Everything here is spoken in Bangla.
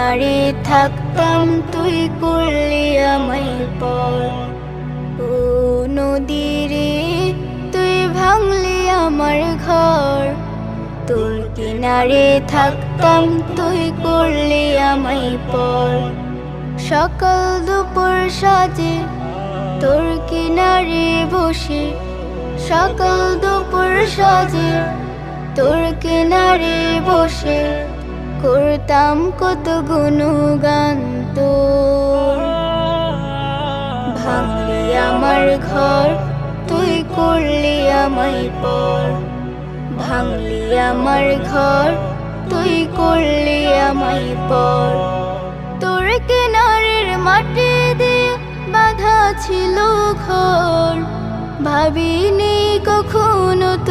কিনারে থাকতাম তুই করলি আমায় পর। ও নদী রে তুই ভাঙলি আমার ঘর, তোর কিনারে থাকতাম তুই করলি আমায় পর। সকাল দুপুর সাজে তোর কিনারে বসে, সকাল দুপুর সাজে তোর কিনারে বসে করতাম কত গুণগান তোর। ভাঙলি আমার ঘর তুই করলি আমায় পর, ভাঙলি আমার ঘর তুই করলি আমায় পর। তোর কিনারের মাটি দিয়ে বাঁধা ছিল ঘর, ভাবিনি কখনো